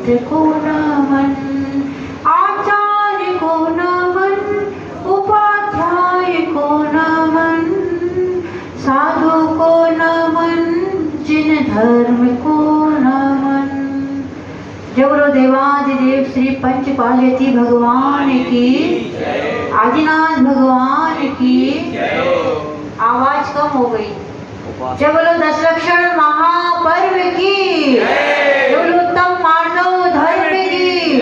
मित्र को नमन, आचार्य को नमन, उपाध्याय को नमन, साधु को नमन, जिन धर्म को नमन। जय बोलो देवाधिदेव श्री पंचपालयति भगवान की, आदिनाथ भगवान की। आवाज कम हो गई। जय बोलो दस लक्षण महापर्व की, जय बोलो उत्तम मानव धर्म की,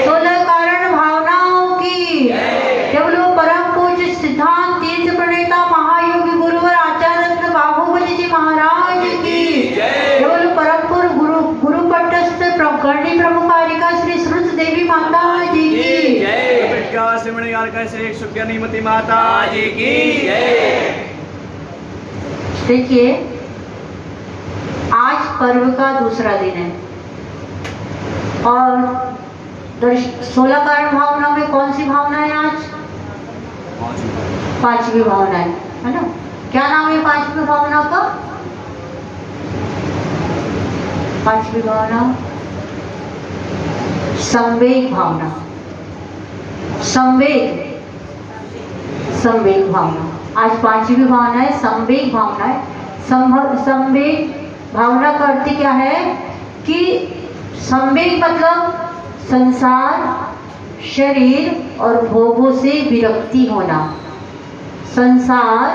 16 कारण भावनाओं की, जय बोलो परम पूज्य सिद्धांत तीर्थ प्रणेता महायोगी गुरुवर आचार्य बाहुबली जी महाराज की, जय बोलो परम पूज्य गुरु पट्टस्थ करणी प्रमुखारिका श्री श्रुत देवी माता जी की जय, श्री सुज्ञानीमती माता जी की जय। देखिए, आज पर्व का दूसरा दिन है और 16 कारण भावना में कौन सी भावना है आज? पांचवी भावना है ना? क्या नाम है पांचवी भावना का? पांचवी भावना संवेग भावना। संवेग भावना आज पांचवी भावना है, संवेग भावना है। संवेग भावना का अर्थ क्या है कि संवेग मतलब संसार, शरीर और भोगों से विरक्ति होना। संसार,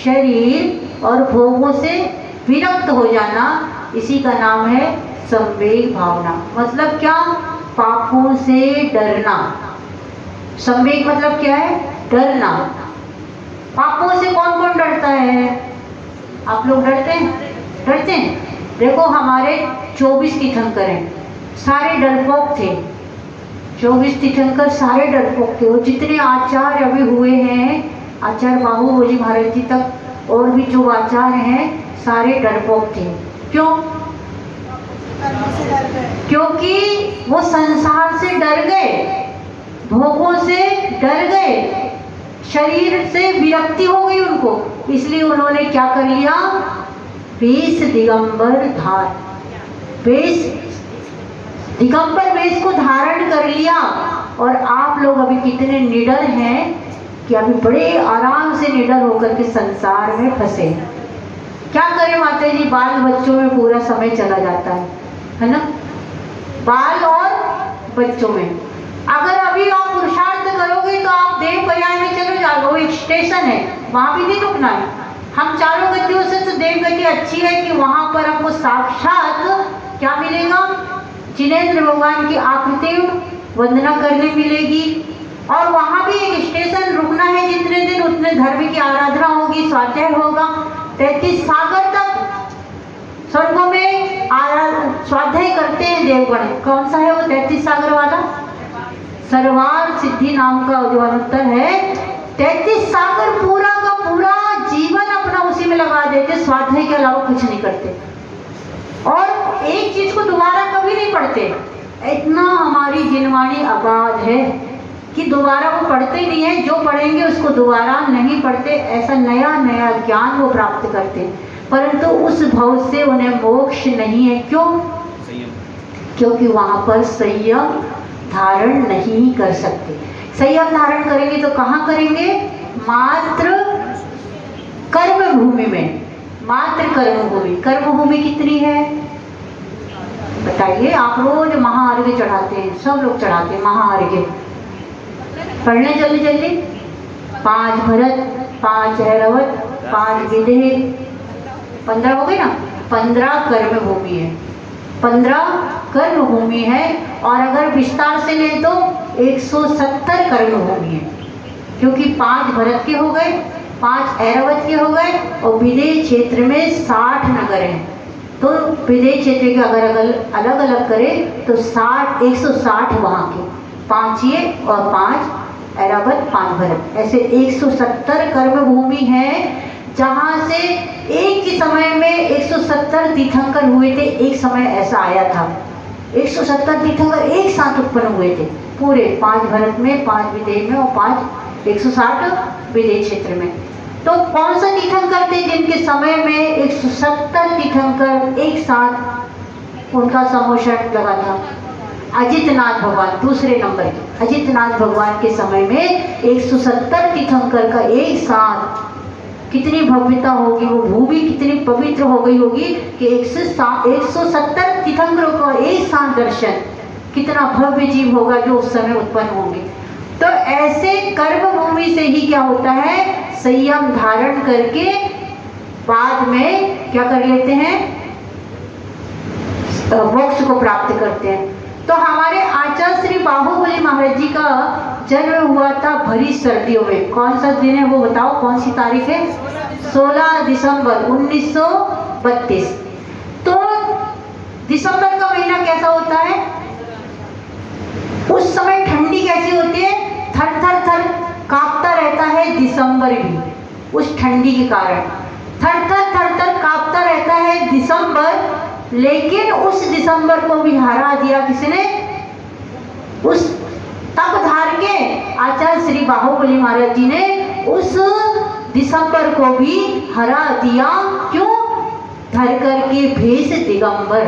शरीर और भोगों से विरक्त हो जाना, इसी का नाम है संवेग भावना। मतलब क्या? पापों से डरना। संवेग मतलब क्या है? डरना। पापों से कौन कौन डरता है? आप लोग डरते हैं? डरते हैं? देखो, हमारे 24 तीर्थंकर हैं, सारे डरपोक थे। 24 तीर्थंकर सारे डरपोक थे। और जितने आचार्य अभी हुए हैं, आचार्य बाहुबली महाराज जी तक और भी जो आचार्य हैं, सारे डरपोक थे। क्यों? क्योंकि वो संसार से डर गए, भोगों से डर गए, शरीर से विरक्ति हो गई उनको। इसलिए उन्होंने क्या कर लिया? वेश दिगंबर दिगंबर वेश को धारण कर लिया। और आप लोग अभी कितने निडर हैं कि अभी बड़े आराम से निडर होकर के संसार में फंसे। क्या करें माता जी, बाल बच्चों में पूरा समय चला जाता है ना? बाल और बच्चों में। अगर अभी आप पुरुषार्थ करोगे तो आप देव प्रयाग में चलो जाओगे, वो एक स्टेशन है, वहां भी नहीं रुकना है। हम चारों गतियों से तो देव गति अच्छी है कि वहां पर हमको साक्षात क्या मिलेगा? जिनेंद्र भगवान की आकृति वंदना करने मिलेगी। और वहां भी एक स्टेशन रुकना है, जितने दिन उतने धर्म की आराधना होगी, स्वाध्याय होगा। 33 सागर तक स्वर्गों में स्वाध्याय करते हैं देवगण। कौन सा है वो 33 सागर वाला? सर्वार सिद्धि नाम का जो अनुत्तर है। 33 सागर पूरा का पूरा जीवन अपना उसी में लगा देते, स्वाध्याय के अलावा कुछ नहीं करते और एक चीज को दोबारा कभी नहीं पढ़ते। इतना हमारी जिनवाणी अगाध है कि दोबारा वो पढ़ते नहीं है, जो पढ़ेंगे उसको दोबारा नहीं पढ़ते। ऐसा नया नया ज्ञान वो प्राप्त करते हैं, परंतु उस भव से उन्हें मोक्ष नहीं है। क्यों? क्योंकि वहां पर संयम धारण नहीं कर सकते। संयम धारण करेंगे तो कहाँ करेंगे? मात्र कर्म भूमि में। मात्र कर्म भूमि। कर्म भूमि कितनी है बताइए? आप रोज महाआर्घ्य चढ़ाते हैं, सब लोग चढ़ाते हैं महाआर्घ्य। पढ़ने जल्दी जल्दी। 5 भरत, 5 ऐरावत, 5 विदेह, 15 हो गए ना? 15 कर्म भूमि है। 15 कर्म भूमि है। और अगर विस्तार से लें तो 170 कर्म भूमि है, क्योंकि 5 भरत के हो गए, 5 ऐरावत के हो गए और विदेह क्षेत्र में 60 नगर हैं। तो विदेह क्षेत्र के अगर अलग अलग करें तो 160 वहाँ के, 5 ये और 5 ऐरावत, 5 भरत, ऐसे 170 कर्म भूमि है, जहाँ से एक ही समय में 170 तीर्थंकर हुए थे। एक समय ऐसा आया था 170 तीर्थंकर एक साथ उत्पन्न हुए थे, पूरे 5 भरत में, 5 विदेह में और 5 160 विदेह क्षेत्र में। तो कौन सा तीर्थंकर थे जिनके समय में 170 तीर्थंकर एक साथ उनका समोषण लगा था? अजितनाथ भगवान दूसरे नंबर के अजितनाथ भगवान के समय में 170 तीर्थंकर का एक साथ, कितनी भव्यता होगी, वो भूमि कितनी पवित्र हो गई होगी कि 170 तीर्थंकरों का एक साथ दर्शन, कितना भव्य जीव होगा जो उस समय उत्पन्न होंगे। तो ऐसे कर्म भूमि से ही क्या होता है, संयम धारण करके बाद में क्या कर लेते हैं, मोक्ष को प्राप्त करते हैं। तो हमारे आचार्य श्री बाहुबली महाराज जी का जन्म हुआ था भरी सर्दियों में। कौन सा दिन है वो बताओ, कौन सी तारीख है? 16 दिसंबर 1932। तो दिसंबर का महीना कैसा होता है, उस समय ठंडी कैसी होती है, थर थर थर कांपता रहता है दिसंबर भी, उस ठंडी के कारण थर थर कांपता रहता है दिसंबर। लेकिन उस दिसंबर को भी हरा दिया किसने, उस तप धार के आचार्य श्री बाहुबली महाराज जी ने उस दिसंबर को भी हरा दिया। क्यों? धर करके भेष दिगंबर।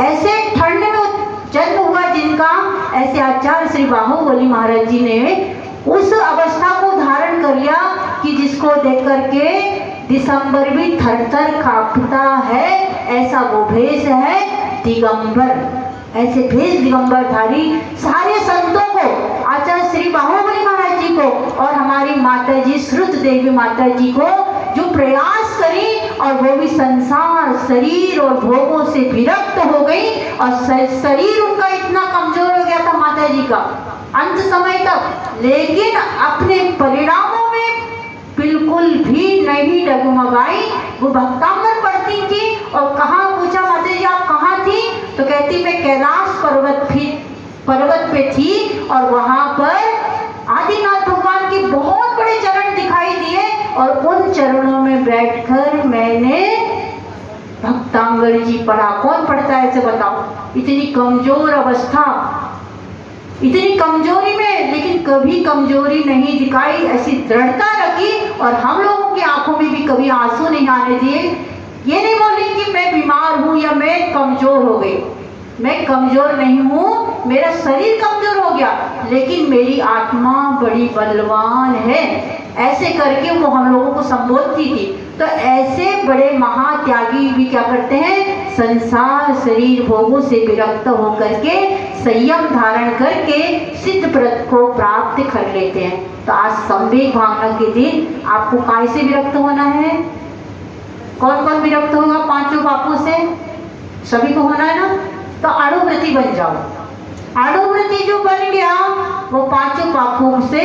ऐसे ठंड में जन्म हुआ जिनका, ऐसे आचार्य श्री बाहुबली महाराज जी ने उस अवस्था को धारण कर लिया कि जिसको देख करके दिसंबर भी थर थर कांपता है, ऐसा वो भेष है दिगंबर। ऐसे भेष दिगंबरधारी सारे संतों को, आचार्य श्री बाहुबली महाराज जी को और हमारी माता जी श्रुत देवी माता जी को जो प्रयास करी, और वो भी संसार शरीर और भोगों से विरक्त हो गई, और शरीर उनका इतना कमजोर हो गया था माता जी का अंत समय तक, लेकिन अपने परिणामों में बिल्कुल भी नहीं डगमगाई। वो भक्तांबर पढ़ती थी, और कहाँ पूछा माता जी आप कहाँ थी, तो कहती मैं कैलाश पर्वत पे थी, और वहां पर आदिनाथ भगवान के बहुत बड़े चरण दिखाई दिए, और उन चरणों में बैठकर मैंने भक्तांगर जी पढ़ा। कौन पढ़ता है ऐसे बताओ, इतनी कमजोर अवस्था, इतनी कमजोरी में, लेकिन कभी कमजोरी नहीं दिखाई, ऐसी दृढ़ता रखी, और हम लोगों की आंखों में भी कभी आंसू नहीं आने दिए। ये नहीं बोली कि मैं बीमार हूं या मैं कमजोर हो गई, मैं कमजोर नहीं हूं, मेरा शरीर कमजोर हो गया, लेकिन मेरी आत्मा बड़ी बलवान है, ऐसे करके वो हम लोगों को संबोधती थी। तो ऐसे बड़े महात्यागी भी क्या करते हैं, संसार शरीर भोगों से विरक्त होकर के संयम धारण करके सिद्ध व्रत को प्राप्त कर लेते हैं। तो आज संवेग भावना के दिन आपको काय से विरक्त होना है? कौन कौन विरक्त होगा पांचों पापों से? सभी को होना है ना। तो अणुव्रती बन जाओ। अणुव्रती जो बन गया वो पांचों पापों से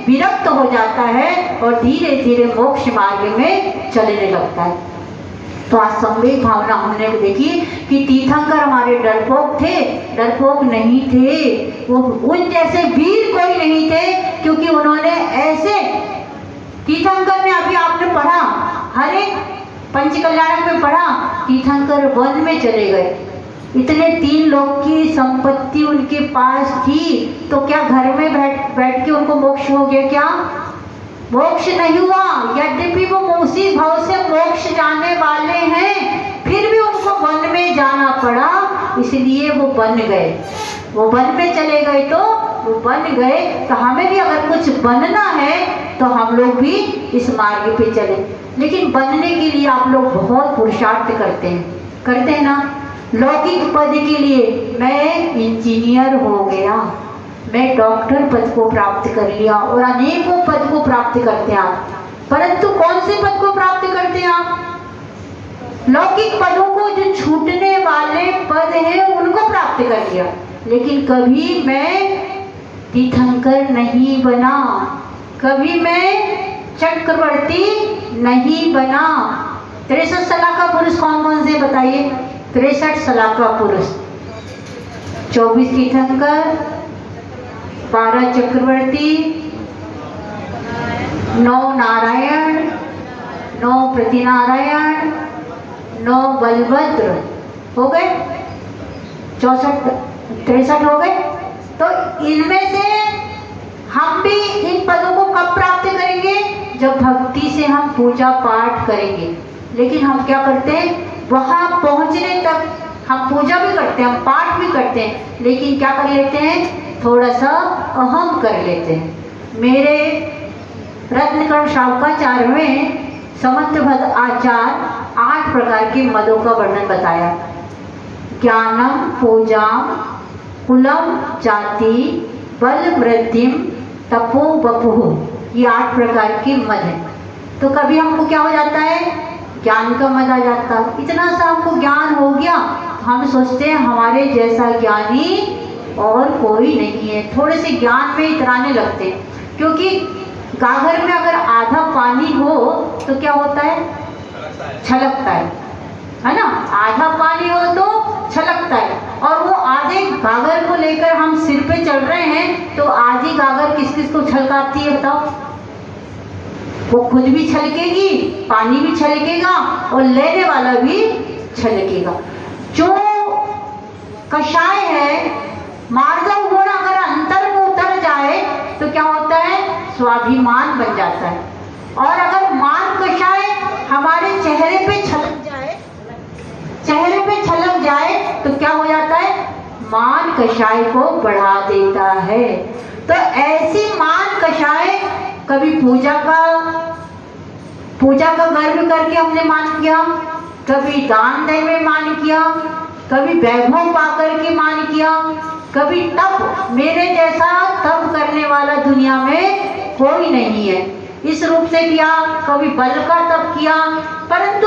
विरक्त हो जाता है और धीरे धीरे मोक्ष मार्ग में चलने लगता है। तो आज संवेग भावना हमने देखी कि तीर्थंकर हमारे डरपोक थे, डरपोक नहीं थे, वो उन जैसे वीर कोई नहीं थे, क्योंकि उन्होंने ऐसे, तीर्थंकर ने अभी आपने पढ़ा, हर एक पंचकल्याणक में पढ़ा, तीर्थंकर वन में चले गए, इतने 3 लोग की संपत्ति उनके पास थी, तो क्या घर में बैठ के उनको मोक्ष हो गया? क्या मोक्ष नहीं हुआ। यद्यपि वो उसी भाव से मोक्ष जाने वाले हैं, फिर भी उनको वन में जाना पड़ा, इसलिए वो बन गए। वो वन में चले गए तो वो बन गए। तो हमें भी अगर कुछ बनना है तो हम लोग भी इस मार्ग पे चले, लेकिन बनने के लिए आप लोग बहुत पुरुषार्थ करते हैं ना। लौकिक पद के लिए मैं इंजीनियर हो गया, मैं डॉक्टर पद को प्राप्त कर लिया, और अनेकों पद को प्राप्त करते हैं आप, परंतु कौन से पद को प्राप्त करते हैं आप? लौकिक पदों को, जो छूटने वाले पद हैं उनको प्राप्त कर लिया, लेकिन कभी मैं तीर्थंकर नहीं बना, कभी मैं चक्रवर्ती नहीं बना। 63 सलाह का पुरुष कौन कौन से बताइए? 63 सलाह का पुरुष, 24 तीर्थंकर, 12 चक्रवर्ती, 9 नारायण, 9 प्रतिनारायण, 9 बलभद्र, हो गए 64, 63 हो गए। तो इनमें से हम भी इन पदों को कब प्राप्त करेंगे? जब भक्ति से हम पूजा पाठ करेंगे। लेकिन हम क्या करते हैं, वहां पहुंचने तक हम पूजा भी करते हैं, हम पाठ भी करते हैं, लेकिन क्या कर लेते हैं, थोड़ा सा अहम कर लेते हैं। मेरे रत्नकर्ण शावकाचार्य में समंतभद्र आचार्य 8 प्रकार के मदों का वर्णन बताया। ज्ञानम, पूजा, कुलम, जाति, बल, वृद्धिम, तपो, वपुः, ये 8 प्रकार के मद हैं। तो कभी हमको क्या हो जाता है, ज्ञान का मद आ जाता है। इतना सा हमको ज्ञान हो गया, हम सोचते हैं हमारे जैसा ज्ञानी और कोई नहीं है, थोड़े से ज्ञान में इतराने लगते हैं। क्योंकि गागर में अगर आधा पानी हो तो क्या होता है, छलकता है ना। आधा पानी हो तो छलकता है, और वो आधे गागर को लेकर हम सिर पे चढ़ रहे हैं तो आधी गागर किस किस को छलकाती है बताओ। वो खुद भी छलकेगी, पानी भी छलकेगा और लेने वाला भी छलकेगा। जो कषाय है, मार्दव गुण अगर अंतर में उतर जाए तो क्या होता है, स्वाभिमान बन जाता है। और अगर मान कषाय हमारे चेहरे पे छलक जाए तो क्या हो जाता है, मान कषाय को बढ़ा देता है। तो ऐसी मान कषाय, कभी पूजा का गर्व करके हमने मान किया, कभी दान देने में मान किया, कभी वैभव पाकर के मान किया, कभी तप, मेरे जैसा तप करने वाला दुनिया में कोई नहीं है, इस रूप से किया, कभी बल का तप किया। परंतु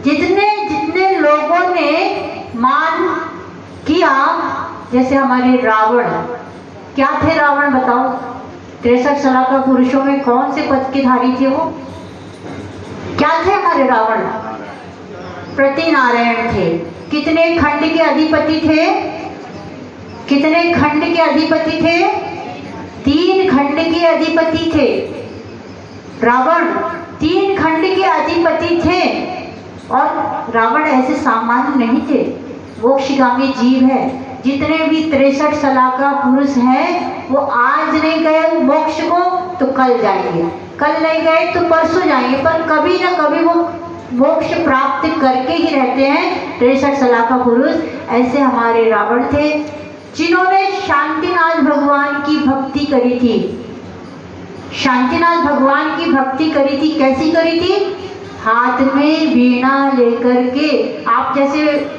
जितने लोगों ने मान किया, जैसे हमारे रावण, क्या थे रावण बताओ, 63 सलाका पुरुषों में कौन से पद के धारी थे वो, क्या थे हमारे रावण, प्रतिनारायण थे। कितने खंड के अधिपति थे, कितने खंड के अधिपति थे, 3 खंड के अधिपति थे। रावण 3 खंड के अधिपति थे, और रावण ऐसे सामान्य नहीं थे, मोक्षगामी जीव है। जितने भी 63 सलाका पुरुष हैं वो आज नहीं गए मोक्ष को तो कल जाएंगे, कल नहीं गए तो परसों जाएंगे, पर कभी ना कभी वो मोक्ष प्राप्त करके ही रहते हैं 63 सलाका पुरुष। ऐसे हमारे रावण थे जिन्होंने शांतिनाथ भगवान की भक्ति करी थी। शांतिनाथ भगवान की भक्ति करी थी, कैसी करी थी, हाथ में वीणा लेकर के। आप जैसे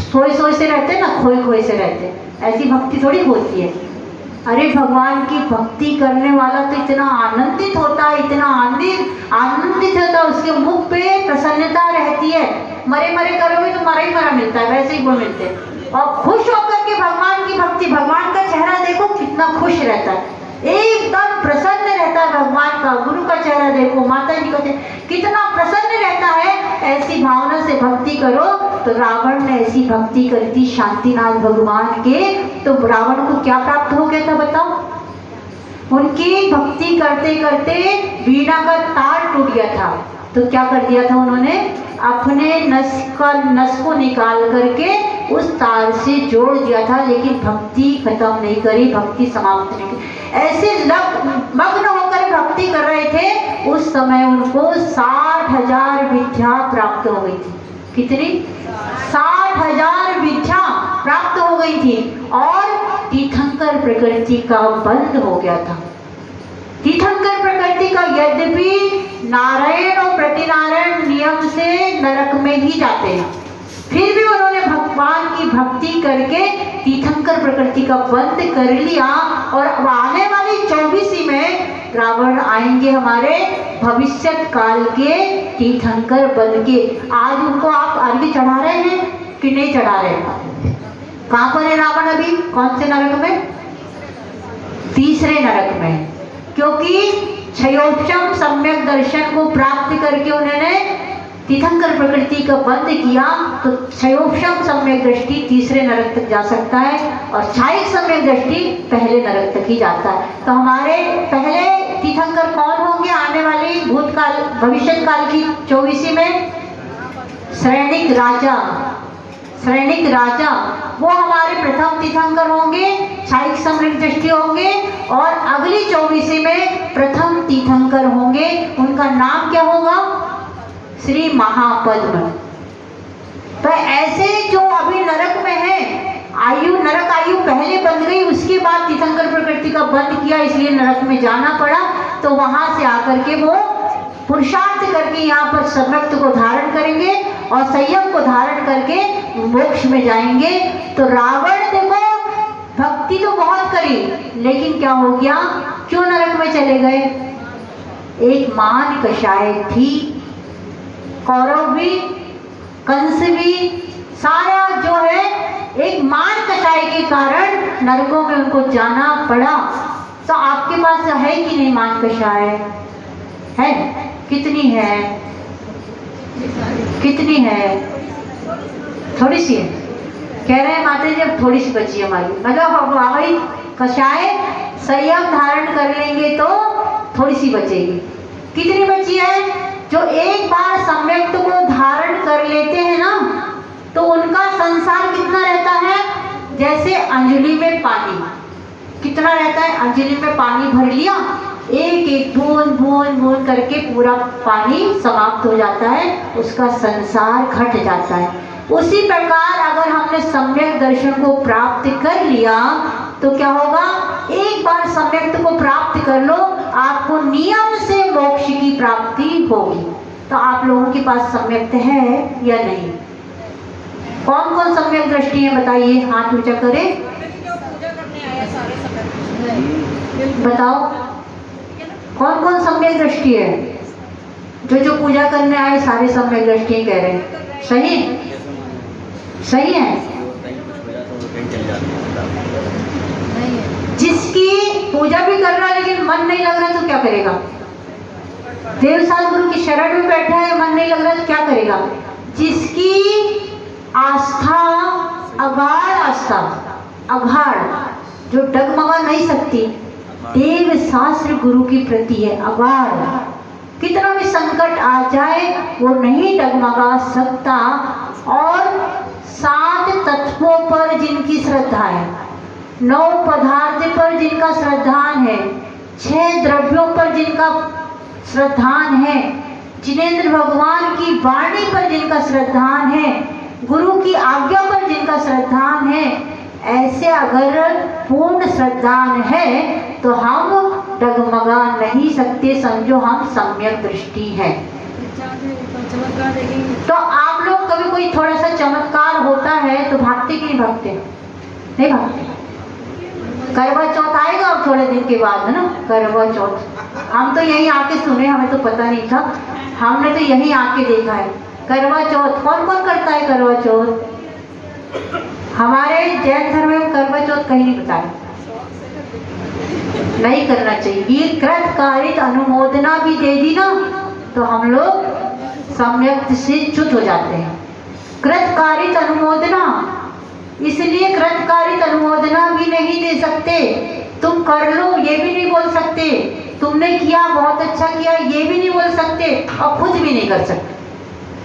सोए से रहते हैं ना, खोए से रहते हैं, ऐसी भक्ति थोड़ी होती है। अरे भगवान की भक्ति करने वाला तो इतना आनंदित होता है, इतना आनंदित होता है, उसके मुख पे प्रसन्नता रहती है। मरे करोगे तो मरा ही मरा मिलता है, वैसे ही वो मिलते हैं। और खुश होकर के भगवान की भक्ति, भगवान का चेहरा देखो कितना खुश रहता है, एकदम प्रसन्न रहता है भगवान का। गुरु का चेहरा देखो, माता जी का चेहरा कितना प्रसन्न रहता है। ऐसी भावना से भक्ति करो। तो रावण ने ऐसी भक्ति करी थी शांतिनाथ भगवान के, तो रावण को क्या प्राप्त हो गया था बताओ, उनकी भक्ति करते करते वीणा का तार टूट गया था। तो क्या कर दिया था उन्होंने, अपने नस को निकाल करके उस तार से जोड़ दिया था, लेकिन भक्ति खत्म नहीं करी, भक्ति समाप्त नहीं की। ऐसे मग्न होकर भक्ति कर रहे थे, उस समय उनको 60,000 विद्या प्राप्त हो गई थी। कितनी, 60,000 विद्या प्राप्त हो गई थी। और तीर्थंकर प्रकृति का बंध हो गया था। तीर्थंकर प्रकृति का, यद्यपि नारायण और प्रतिनारायण नियम से नरक में ही जाते हैं, फिर भी उन्होंने भगवान की भक्ति करके तीर्थंकर प्रकृति का बंध कर लिया। और अब आने वाली 24वीं में रावण आएंगे हमारे भविष्य काल के तीर्थंकर बन के। आज उनको आप अर्घ्य चढ़ा रहे हैं कि नहीं चढ़ा रहे हैं? कहाँ पर है रावण अभी, कौन से नरक में, 3रे नरक में। क्योंकि क्षयोपम सम्यक दर्शन को प्राप्त करके उन्होंने तीर्थंकर प्रकृति का बंद किया, तो क्षयोपम सम्यक दृष्टि 3रे नरक तक जा सकता है, और क्षायिक सम्यक दृष्टि पहले नरक तक ही जाता है। तो हमारे पहले तीर्थंकर कौन होंगे आने वाली भूतकाल भविष्य काल की 24वीं में? श्रेणिक राजा, वो हमारे प्रथम तीर्थंकर होंगे, क्षायिक सम्यक दृष्टि होंगे, और अगली 24वीं में प्रथम तीर्थंकर होंगे। उनका नाम क्या होगा? श्री महापद्म। तो ऐसे जो अभी नरक में है, नरक आयु पहले बंध गई, उसके बाद तीर्थंकर प्रकृति का बंद किया, इसलिए नरक में जाना पड़ा। तो वहां से आकर के वो पुरुषार्थ करके यहाँ पर सम्यक्त को धारण करेंगे और संयम को धारण करके मोक्ष में जाएंगे। तो रावण देखो भक्ति तो बहुत करी, लेकिन क्या हो गया, क्यों नरक में चले गए? एक मान कषाय थी, कौरव भी कंस भी सारा जो है एक मान कषाय के कारण नरकों में उनको जाना पड़ा। तो आपके पास है कि नहीं मान कषाय? है? कितनी है? कितनी है? थोड़ी सी है। कह रहे हैं माता जी अब थोड़ी सी बची हमारी, मतलब अब वही कषाय संयम धारण कर लेंगे तो थोड़ी सी बचेगी। कितनी बची है? जो एक बार सम्यक्त को धारण कर लेते हैं ना, तो उनका संसार कितना रहता है? जैसे अंजलि में पानी कितना रहता है? अंजलि में पानी भर लिया, एक एक बूंद बूंद बूंद करके पूरा पानी समाप्त हो जाता है, उसका संसार घट जाता है। उसी प्रकार अगर हमने सम्यक दर्शन को प्राप्त कर लिया तो क्या होगा? एक बार सम्यक्त को प्राप्त कर लो, आपको नियम से मोक्ष की प्राप्ति होगी। तो आप लोगों के पास सम्यक्त है या नहीं? कौन कौन सम्यक दृष्टि है बताइए, हाथ ऊंचा करें, बताओ कौन कौन सम्यक दृष्टि है? जो पूजा करने आए सारे सम्यक दृष्टि कह रहे हैं। सही सही है। जिसकी पूजा भी कर रहा है लेकिन मन नहीं लग रहा तो क्या करेगा? देवसाल गुरु की शरण में बैठा है, मन नहीं लग रहा तो क्या करेगा? जिसकी आस्था अगाढ़, आस्था अगाढ़ जो डगमगा नहीं सकती, देव शास्त्र गुरु की प्रति है अगाढ़, कितना भी संकट आ जाए वो नहीं डगमगा सकता। और 7 तत्वों पर जिनकी श्रद्धा है, 9 पदार्थ पर जिनका श्रद्धान है, 6 द्रव्यों पर जिनका श्रद्धान है, जिनेंद्र भगवान की वाणी पर जिनका श्रद्धान है, गुरु की आज्ञा पर जिनका श्रद्धान है, ऐसे अगर पूर्ण श्रद्धान है तो हम डगमगा नहीं सकते, समझो हम सम्यक दृष्टि है। तो आप लोग कभी कोई थोड़ा सा चमत्कार होता है तो भागते कि नहीं भागते? नहीं भागते। करवा चौथ आएगा अब थोड़े दिन के बाद, है ना करवा चौथ। हम तो यहीं आके सुने, हमें तो पता नहीं था, हमने तो यहीं आके देखा है करवा चौथ। कौन कौन करता है करवा चौथ? हमारे जैन धर्म में करवा चौथ कहीं नहीं बताया, नहीं करना चाहिए। ये कृतकारित अनुमोदना भी दे दी ना तो हम लोग सम्यक से च्युत हो जाते हैं। कृतकारित अनुमोदना, इसलिए कृतकारित अनुमोदना भी नहीं दे सकते। तुम कर लो ये भी नहीं बोल सकते, तुमने किया बहुत अच्छा किया ये भी नहीं बोल सकते, और खुद भी नहीं कर सकते।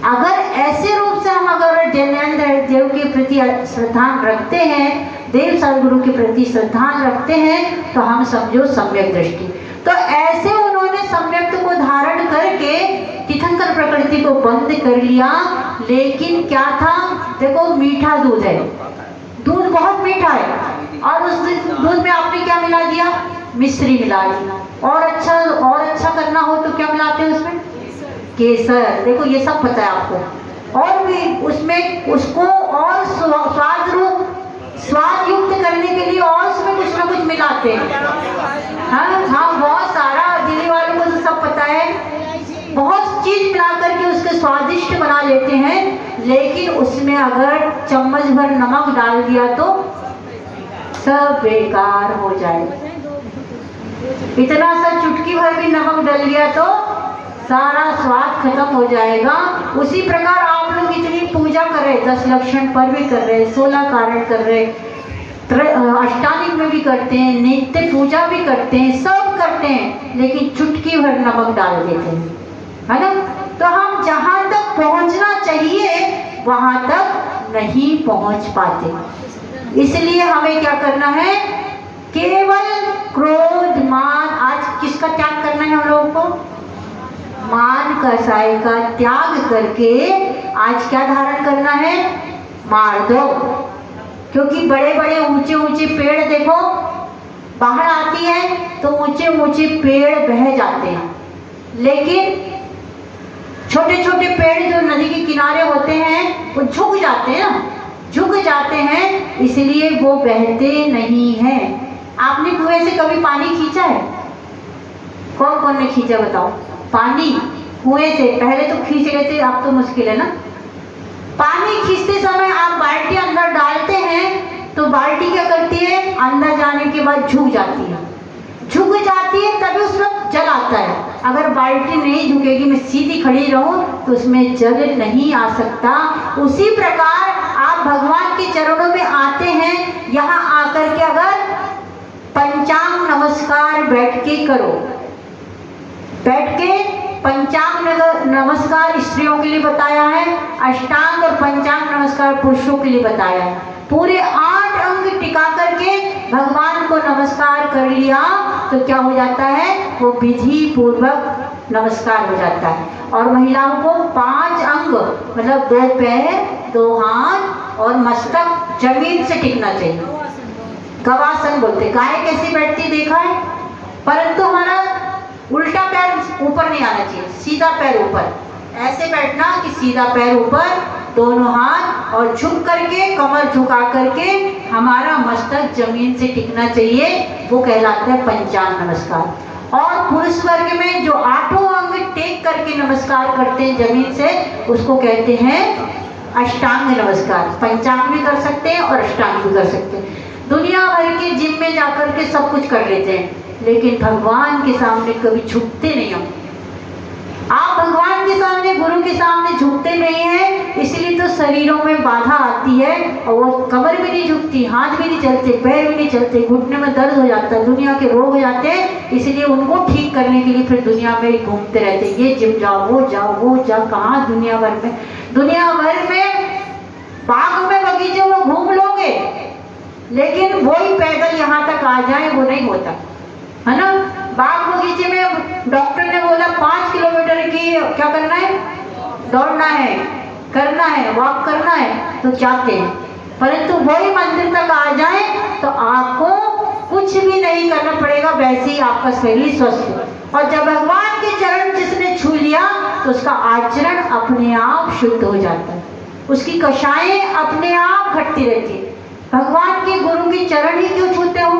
अगर ऐसे रूप से हम अगर जैनेंद्र देव के प्रति श्रद्धान रखते हैं, देव सदगुरु के प्रति श्रद्धान रखते हैं, तो हम समझो सम्यक दृष्टि। तो ऐसे उन्होंने सम्यक्त को धारण करके तीर्थंकर प्रकृति को बंद कर लिया। लेकिन क्या था? देखो मीठा दूध है, दूध बहुत मीठा है, और उस दूध में आपने क्या मिला दिया? मिश्री मिला दी। और अच्छा करना हो तो क्या मिलाते हैं उसमें? केसर। देखो ये सब पता है आपको। और भी उसमें उसको और स्वाद युक्त करने के लिए और उसमें कुछ ना कुछ मिलाते हैं। हाँ, बहुत सारा दिल्ली वालों को तो सब पता है, बहुत चीज मिला करके उसके स्वादिष्ट बना लेते हैं। लेकिन उसमें अगर चम्मच भर नमक डाल दिया तो सब बेकार हो जाए। इतना सा चुटकी भर भी नमक डाल दिया तो सारा स्वाद खत्म हो जाएगा। उसी प्रकार आप लोग इतनी पूजा कर रहे, 10 लक्षण पर भी कर रहे, 16 कारण कर रहे, अष्टांगिक में भी करते हैं, नित्य पूजा भी करते हैं, सब करते हैं, लेकिन चुटकी भर नमक डाल देते हैं, है ना। तो हम जहाँ तक पहुँचना चाहिए वहाँ तक नहीं पहुँच पाते। इसलिए हमें क्या करना है? केवल क्रोध मान, आज किसका त्याग करना है हम लोगों को? मान कसाई का त्याग करके आज क्या धारण करना है? मार दो। क्योंकि बड़े बड़े ऊंचे ऊंचे पेड़ देखो, बाढ़ आती है तो ऊंचे ऊंचे पेड़ बह जाते हैं, लेकिन छोटे छोटे पेड़ जो नदी के किनारे होते हैं वो झुक जाते हैं ना, झुक जाते हैं, इसलिए वो बहते नहीं हैं। आपने कुएं से कभी पानी खींचा है? कौन कौन ने खींचा बताओ? पानी कुएं से पहले तो खींच लेते, अब तो मुश्किल है ना। पानी खींचते समय आप बाल्टी अंदर डालते हैं तो बाल्टी क्या करती है? अंदर जाने के बाद झुक जाती है, झुक जाती है तभी उसमें जल आता है। अगर बाल्टी नहीं झुकेगी, मैं सीधी खड़ी रहूं तो उसमें जल नहीं आ सकता। उसी प्रकार आप भगवान के चरणों में आते हैं, यहाँ आकर के अगर पंचांग नमस्कार बैठ के करो, बैठ के पंचांग नमस्कार स्त्रियों के लिए बताया है, अष्टांग और पंचांग नमस्कार पुरुषों के लिए बताया है। पूरे 8 अंग टिका करके भगवान को नमस्कार कर लिया तो क्या हो जाता है? वो विधि पूर्वक नमस्कार हो जाता है। और महिलाओं को 5 अंग मतलब 2 पैर, 2 हाथ और मस्तक जमीन से टिकना चाहिए। गवासन बोलते। गाय कैसी बैठती देखा है? परंतु हमारा उल्टा पैर ऊपर नहीं आना चाहिए, सीधा पैर ऊपर, ऐसे बैठना कि सीधा पैर ऊपर, दोनों हाथ और झुक करके, कमर झुका करके हमारा मस्तक जमीन से टिकना चाहिए। वो कहलाता है पंचांग नमस्कार। और पुरुष वर्ग में जो 8 अंग टेक करके नमस्कार करते हैं जमीन से, उसको कहते हैं अष्टांग नमस्कार। पंचांग भी कर सकते हैं और अष्टांग भी कर सकते हैं। दुनिया भर के जिम में जाकर के सब कुछ कर लेते हैं, लेकिन भगवान के सामने कभी झुकते नहीं हम। आप भगवान के सामने, गुरु के सामने झुकते नहीं हैं, इसलिए तो शरीरों में बाधा आती है और वो कमर भी नहीं झुकती, हाथ भी नहीं चलते, पैर भी नहीं चलते, घुटने में दर्द हो जाता है, दुनिया के रोग हो जाते हैं। इसलिए उनको ठीक करने के लिए फिर दुनिया में घूमते रहते हैं, ये जिम जाओ, वो जाओ, वो जाओ, कहाँ दुनिया भर में बाग में बगीचे में घूम लोगे, लेकिन वही पैदल यहाँ तक आ जाए वो नहीं होता है ना। बाग बगीचे में डॉक्टर ने बोला 5 किलोमीटर की क्या करना है? दौड़ना है, करना है, वॉक करना है, तो जाते हैं। परंतु वही मंदिर तक आ जाए तो आपको कुछ भी नहीं करना पड़ेगा, वैसे ही आपका शरीर स्वस्थ हो। और जब भगवान के चरण जिसने छू लिया तो उसका आचरण अपने आप शुद्ध हो जाता है, उसकी कषाएं अपने आप घटती रहती है। भगवान के गुरु के चरण ही क्यों छूते हो?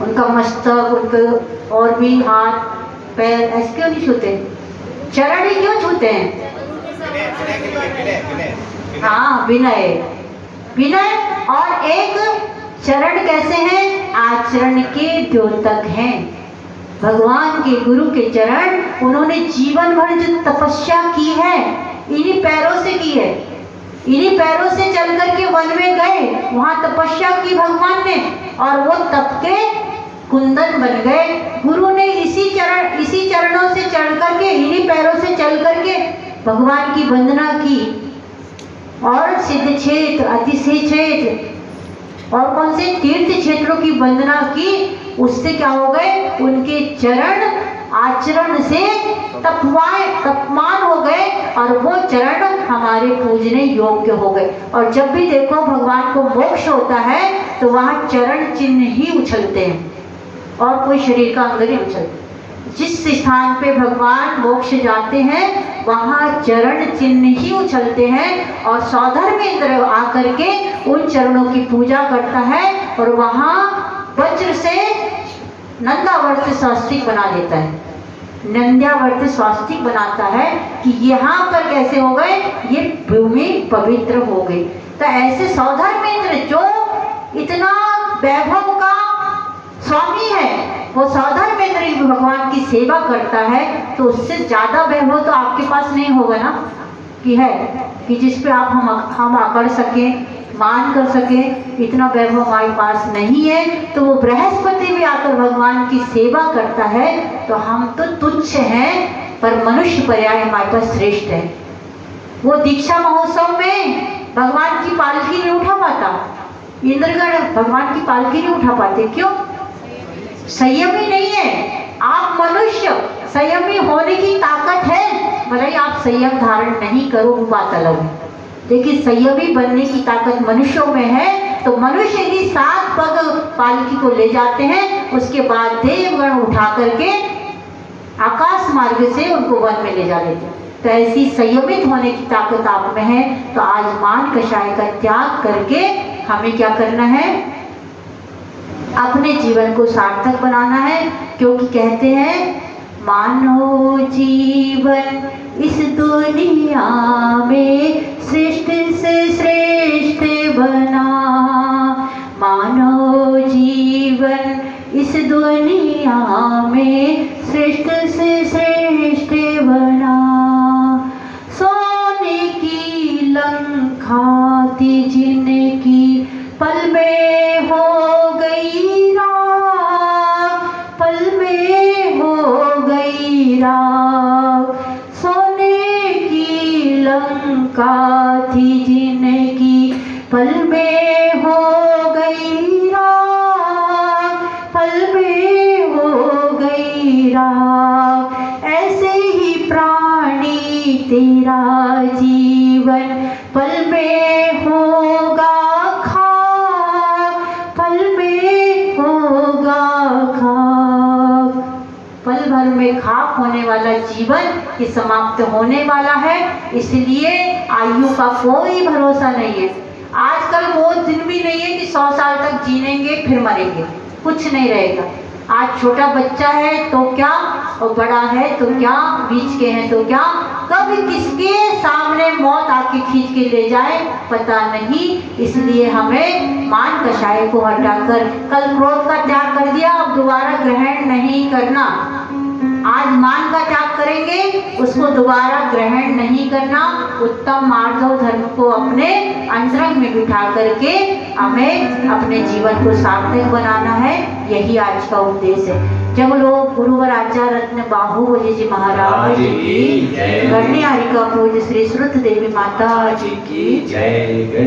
उनका मस्तक, उनके और भी हाथ पैर ऐसे क्यों नहीं छूते? चरण ही क्यों छूते हैं? हाँ, विनय, विनय। और एक चरण कैसे हैं? आचरण के द्योतक हैं। भगवान के गुरु के चरण, उन्होंने जीवन भर जो तपस्या की है इन्हीं पैरों से की है, इन्हीं पैरों से चल करके वन में गए, वहां तपस्या की भगवान ने, और वो तप के कुंदन बन गए। गुरु ने इसी चरणों से चढ़ करके, इन्हीं पैरों से चल करके भगवान की वंदना की, और सिद्ध क्षेत्र, अतिशय क्षेत्र और कौन से तीर्थ क्षेत्रों की वंदना की। उससे क्या हो गए? उनके चरण आचरण से तपमान हो गए और वो चरण हमारे पूजने योग्य हो गए। और जब भी देखो भगवान को मोक्ष होता है तो वहाँ चरण चिन्ह ही उछलते हैं और कोई शरीर का अंग नहीं उछलता। जिस स्थान पे भगवान मोक्ष जाते हैं वहाँ चरण चिन्ह ही उछलते हैं, और सौधर्म इंद्र आकर के उन चरणों की पूजा करता है और वहाँ वज्र से नंदावर्त स्वास्तिक बना देता है, नंद्यावर्त स्वास्तिक बनाता है कि यहाँ पर कैसे हो गए? ये भूमि पवित्र हो गई। तो ऐसे सौधर्म इंद्र जो इतना वैभव का स्वामी है, वो सौधर्म इंद्र भगवान की सेवा करता है, तो उससे ज्यादा वैभव तो आपके पास नहीं होगा ना, कि है कि जिस पे आप हम आकर सके, मान कर सके, इतना वैभव हमारे पास नहीं है। तो वो बृहस्पति भी आकर भगवान की सेवा करता है, तो हम तो तुच्छ हैं, पर मनुष्य पर्याय हमारे पास श्रेष्ठ है। वो दीक्षा महोत्सव में भगवान की पालकी नहीं उठा पाता, इंद्रगण भगवान की पालकी नहीं उठा पाते, क्यों? संयमी नहीं है। आप मनुष्य, संयमी होने की ताकत है, भले ही आप संयम धारण नहीं करो, वो बात अलग है, लेकिन संयमी बनने की ताकत मनुष्यों में है। तो मनुष्य ही 7 पग पालकी को ले जाते हैं, उसके बाद देवगण उठा करके आकाश मार्ग से उनको वन में ले जा लेते हैं। तो ऐसी संयमित होने की ताकत आप में है। तो आज मान कषाय का त्याग करके हमें क्या करना है, अपने जीवन को सार्थक बनाना है। क्योंकि कहते हैं मानव जीवन इस दुनिया में श्रेष्ठ से श्रेष्ठ बना, मानव जीवन इस दुनिया में श्रेष्ठ से श्रेष्ठ बना। सोने की लंका थी जिनकी पल में हो गई राख, पल में हो गई राख। सोने की लंका थी जिनकी पल में हो गई राख, पल में हो गई राख। ऐसे ही प्राणी तेरा जीवन पल में होगा खाक, पल में होगा खाक। पल भर में खाक होने वाला जीवन ये समाप्त होने वाला है। इसलिए आयु का कोई भरोसा नहीं है। आजकल वो दिन भी नहीं है कि 100 साल तक जीनेंगे फिर मरेंगे, कुछ नहीं रहेगा। आज छोटा बच्चा है तो क्या, और बड़ा है तो क्या, बीच के हैं तो क्या, कब किसके सामने मौत आके खींच के ले जाए पता नहीं। इसलिए हमें मान कषाय को हटाकर, कल क्रोध का त्याग कर दिया, अब दोबारा ग्रहण नहीं करना। आज मान का त्याग करेंगे, उसको दोबारा ग्रहण नहीं करना। उत्तम मार्ग और धर्म को अपने अंतरंग में बिठा करके हमें अपने जीवन को सार्थक बनाना है। यही आज का उपदेश है। जब लोग गुरुवर आचार्य रत्न बाहुबली जी महाराज की, गण्य हरिका पूज्य श्री श्रुत देवी माता जी की जय।